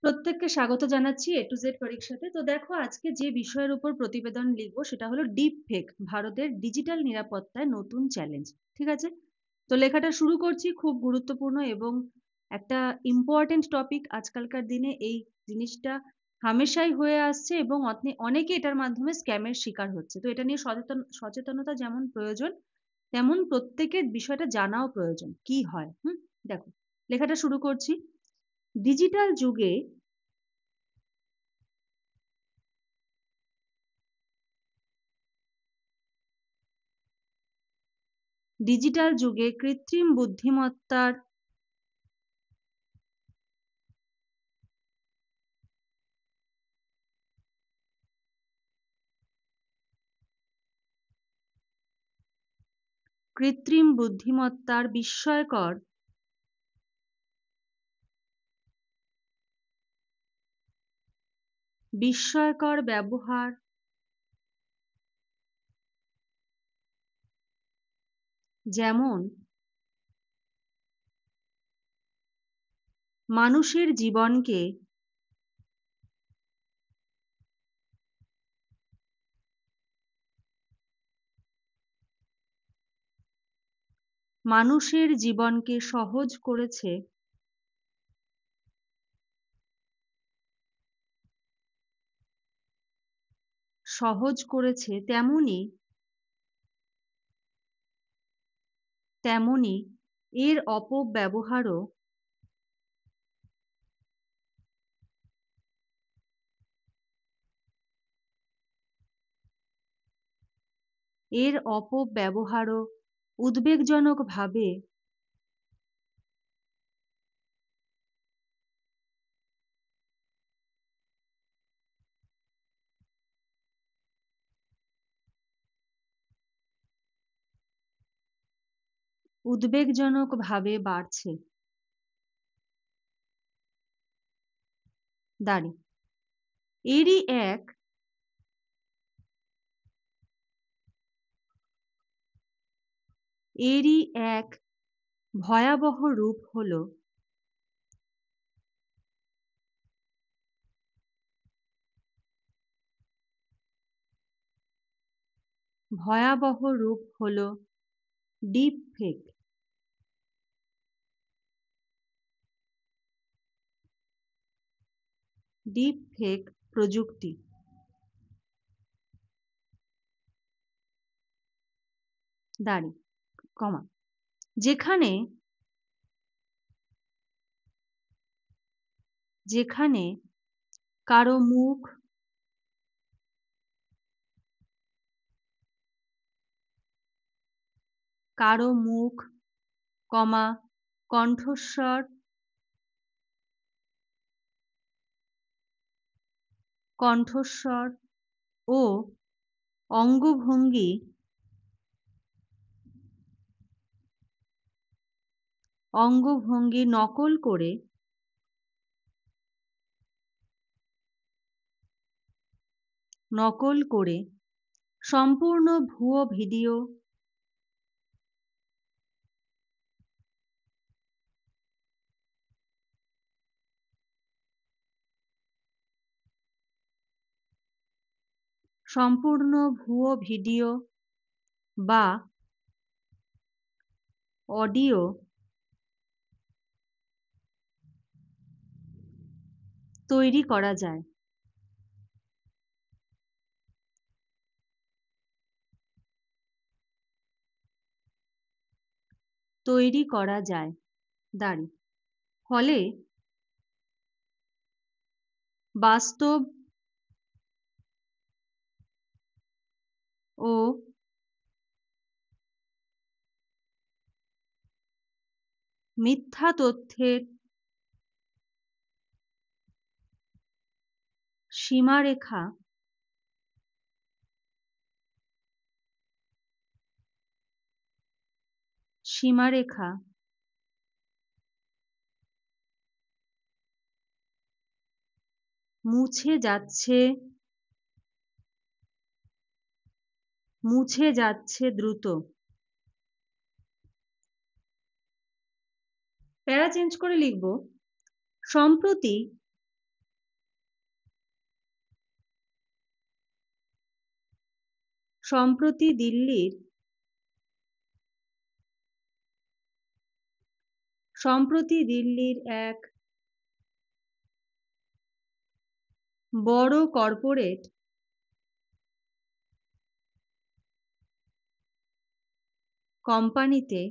প্রত্যেককে স্বাগত জানাচ্ছি এ টু জেড পরীক্ষাতে। তো দেখো আজকে যে বিষয়ের উপর প্রতিবেদন লিখবো সেটা হলো ডিপ ফেক, ভারতের ডিজিটাল নিরাপত্তায় নতুন চ্যালেঞ্জ। ঠিক আছে? তো লেখাটা শুরু করছি। খুব গুরুত্বপূর্ণ এবং একটা ইম্পর্টেন্ট টপিক। আজকালকার দিনে এই জিনিসটা হামেশাই হয়ে আসছে এবং অনেকে এটার মাধ্যমে স্ক্যামের শিকার হচ্ছে। তো এটা নিয়ে সচেতনতা যেমন প্রয়োজন, তেমন প্রত্যেকের বিষয়টা জানাও প্রয়োজন। কি হয়? দেখো, লেখাটা শুরু করছি। ডিজিটাল যুগে ডিজিটাল যুগে কৃত্রিম বুদ্ধিমত্তার বিস্ময়কর ব্যবহার যেমন মানুষের জীবনকে মানুষের জীবনকে সহজ করেছে, তেমনি এর অপব্যবহারও এর অপব্যবহারও উদ্বেগজনকভাবে উদ্বেগজনকভাবে বাড়ছে। দাঁড়ি এরই এক এরই এক ভয়াবহ রূপ হলো ভয়াবহ রূপ হলো ডিপ ফেক। ডিপ ফেক প্রযুক্তি। দাঁড়ি কমা যেখানে যেখানে কারো মুখ কারো মুখ কমা কণ্ঠস্বর কণ্ঠস্বর ও অঙ্গভঙ্গি অঙ্গভঙ্গি নকল করে সম্পূর্ণ ভুয়ো ভিডিও সম্পূর্ণ ভুয়ো ভিডিও বা অডিও তৈরি করা যায়। তৈরি করা যায়। দাঁড়ি ফলে বাস্তব ও মিথ্যা তথ্যের সীমারেখা সীমারেখা মুছে যাচ্ছে দ্রুত। প্যারা চেঞ্জ করে লিখব। সম্প্রতি সম্প্রতি দিল্লির এক বড় কর্পোরেট কোম্পানিতে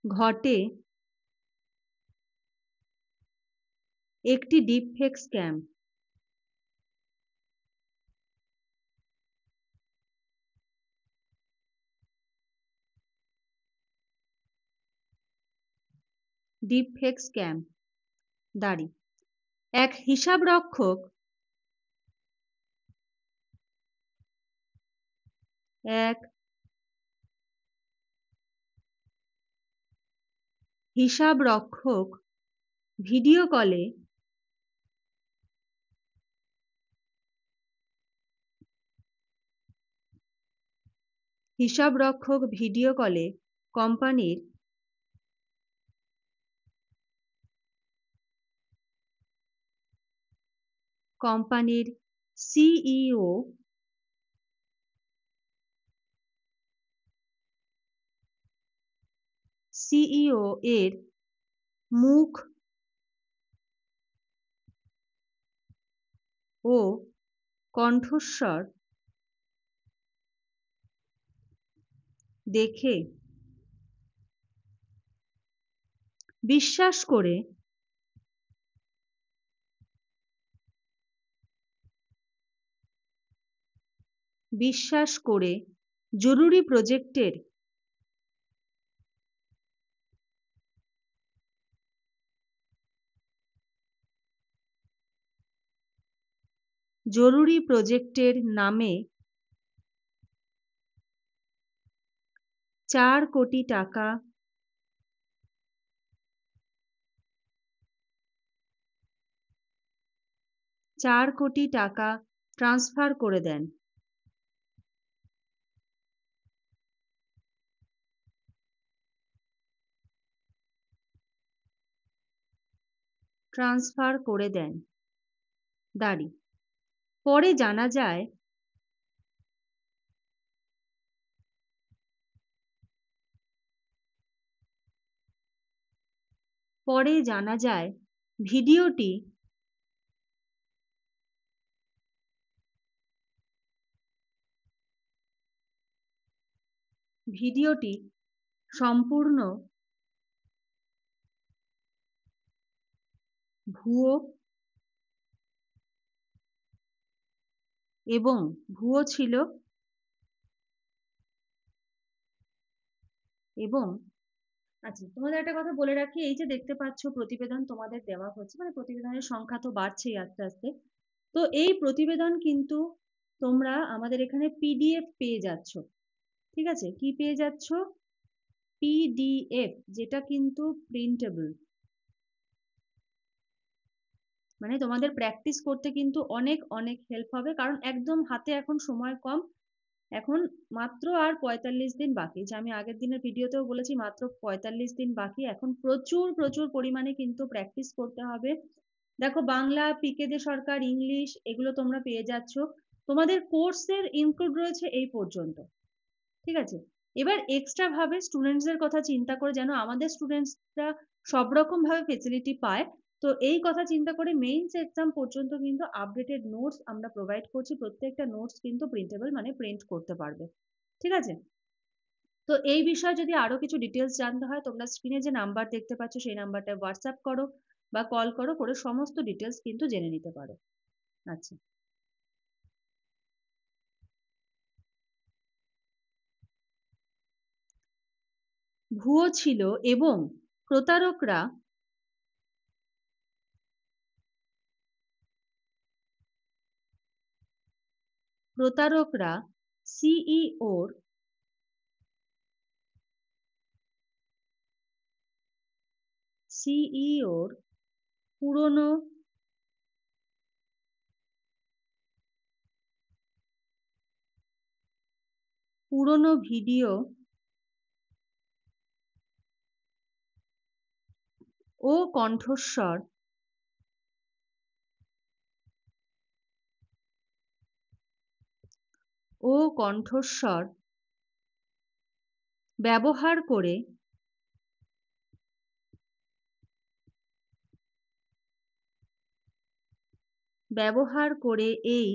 ঘটে একটি ডিপফেক স্ক্যাম। ডিপফেক স্ক্যাম দাঁড়ি এক হিসাবরক্ষক ভিডিও কলে কোম্পানির সিইও এর মুখ ও কণ্ঠস্বর দেখে বিশ্বাস করে জরুরি প্রজেক্টের নামে 4 কোটি টাকা ট্রান্সফার করে দেন। দাঁড়ি পরে জানা যায় ভিডিওটি সম্পূর্ণ ভুয়ো ছিল এবং আচ্ছা, তোমাদের একটা কথা বলে রাখি, এই যে দেখতে পাচ্ছ প্রতিবেদন তোমাদের দেওয়া হচ্ছে, মানে প্রতিবেদনের সংখ্যা তো বাড়ছেই আস্তে আস্তে। তো এই প্রতিবেদন কিন্তু তোমরা আমাদের এখানে পিডিএফ পেয়ে যাচ্ছ। ঠিক আছে, কি পেয়ে যাচ্ছ? পিডিএফ, যেটা কিন্তু প্রিন্টেবল। মানে তোমাদের প্র্যাকটিস করতে কিন্তু অনেক অনেক হেল্প হবে, কারণ একদম হাতে এখন সময় কম। এখন মাত্র আর 45 দিন বাকি, যে আমি আগের দিনের ভিডিওতেও বলেছি মাত্র 45 দিন বাকি। এখন প্রচুর প্রচুর পরিমাণে কিন্তু প্র্যাকটিস করতে হবে। দেখো, বাংলা, পিকে দে সরকার, ইংলিশ, এগুলো তোমরা পেয়ে যাচ্ছ। তোমাদের কোর্সের ইনক্লুড রয়েছে এই পর্যন্ত। ঠিক আছে, এবার এক্সট্রা ভাবে স্টুডেন্টসদের কথা চিন্তা করে যেন আমাদের স্টুডেন্টসরা সব রকম ভাবে ফেসিলিটি পায়, তো এই কথা চিন্তা করে মেইনস এক্সাম পর্যন্ত কিন্তু আপডেটেড নোটস আমরা প্রোভাইড করছি। প্রত্যেকটা নোটস কিন্তু প্রিন্টেবল, মানে প্রিন্ট করতে পারবে। ঠিক আছে, তো এই বিষয়ে যদি আরো কিছু ডিটেলস জানতে হয়, তোমরা স্ক্রিনে যে নাম্বার দেখতে পাচ্ছ সেই নাম্বারটায় হোয়াটসঅ্যাপ করো বা কল করে সমস্ত ডিটেলস কিন্তু জেনে নিতে পারো। আচ্ছা, ভুয়ো ছিল এবং প্রতারকরা সিইওর পুরনো ভিডিও ও কণ্ঠস্বর ব্যবহার করে এই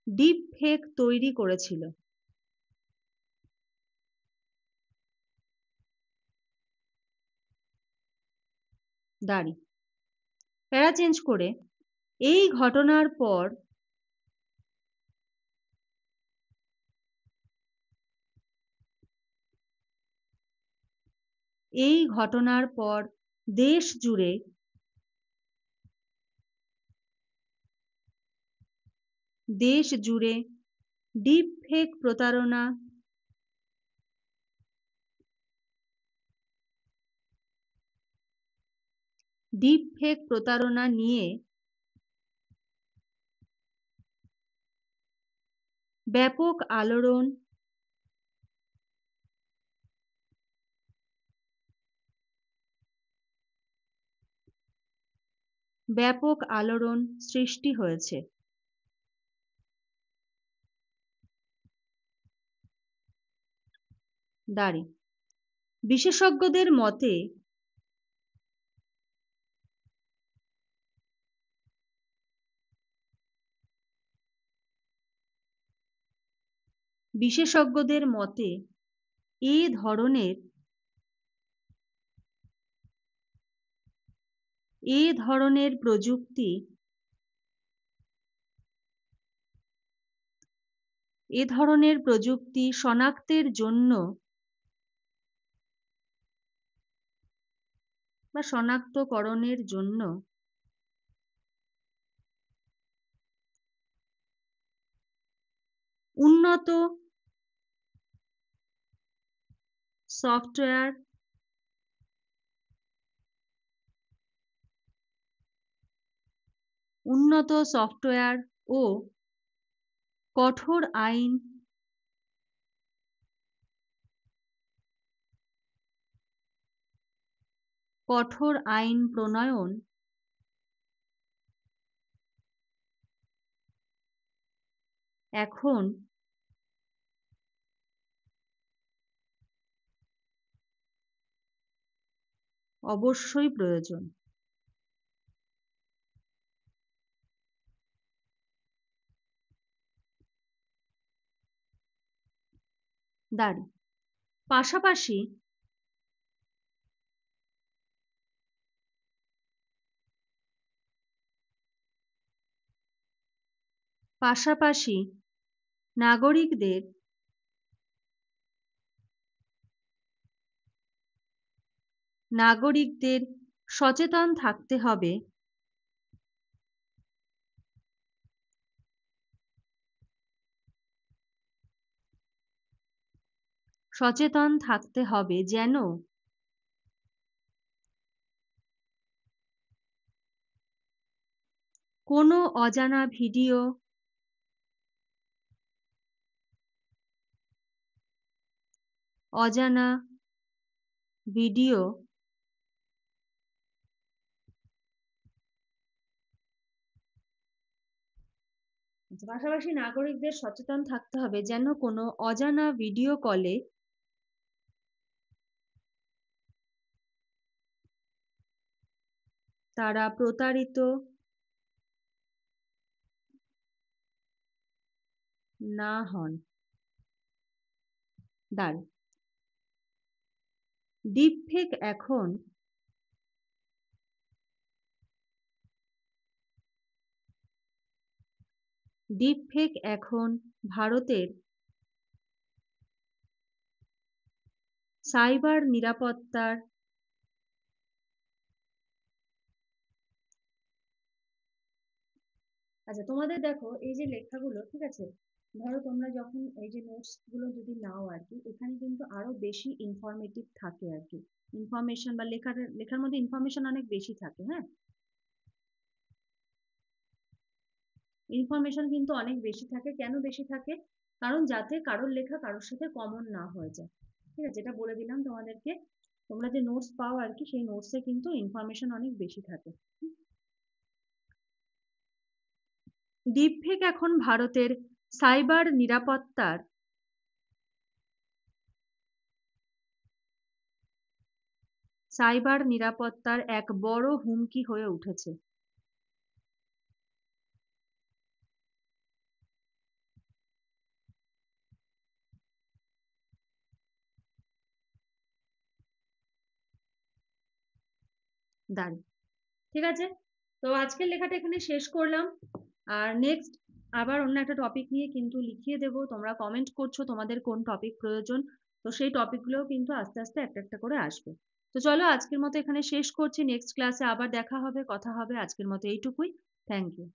ডিপ ফেক তৈরি করেছিল। দাঁড়ি প্যারা চেঞ্জ করে এই ঘটনার পর দেশ জুড়ে ডিপ ফেক প্রতারণা নিয়ে ব্যাপক আলোড়ন সৃষ্টি হয়েছে। দাঁড়ি বিশেষজ্ঞদের মতে এ ধরনের প্রযুক্তি শনাক্তের জন্য বা শনাক্তকরণের জন্য উন্নত সফটওয়্যার ও কঠোর আইন প্রণয়ন এখন অবশ্যই প্রয়োজন। দাঁড়ি পাশাপাশি নাগরিকদের সচেতন থাকতে হবে যেন কোনো অজানা ভিডিও পাশাপাশি নাগরিকদের সচেতন থাকতে হবে যেন কোনো অজানা ভিডিও কলে তারা প্রতারিত না হন। দাঁড়ি ডিপফেক এখন ভারতের সাইবার নিরাপত্তার আচ্ছা তোমাদের দেখো এই যে লেখাগুলো, ঠিক আছে, ধরো তোমরা যখন এই যে নোটস গুলো যদি নাও আর কি, এখানে কিন্তু আরো বেশি ইনফরমেটিভ থাকে আর কি, ইনফরমেশন বা লেখার মধ্যে ইনফরমেশন অনেক বেশি থাকে। হ্যাঁ, ইনফরমেশন কিন্তু অনেক বেশি থাকে। কেন বেশি থাকে? কারণ যাতে কারোর লেখা কারোর সাথে কমন না হয়ে যায়। ঠিক আছে, যেটা বলে দিলাম তোমাদেরকে, তোমরা যে নোটস পাও আর কি, সেই নোটসে কিন্তু ইনফরমেশন অনেক বেশি থাকে। ডিপফেক এখন ভারতের সাইবার নিরাপত্তার এক বড় হুমকি হয়ে উঠেছে। দাঁড়ি, ঠিক আছে, তো আজকের লেখাটা এখানে শেষ করলাম। আর নেক্সট আবার অন্য একটা টপিক নিয়ে কিন্তু লিখিয়ে দেবো। তোমরা কমেন্ট করছো তোমাদের কোন টপিক প্রয়োজন, তো সেই টপিকগুলোও কিন্তু আস্তে আস্তে একটা একটা করে আসবে। তো চলো আজকের মতো এখানে শেষ করছি, নেক্সট ক্লাসে আবার দেখা হবে, কথা হবে। আজকের মতো এইটুকুই। Thank you.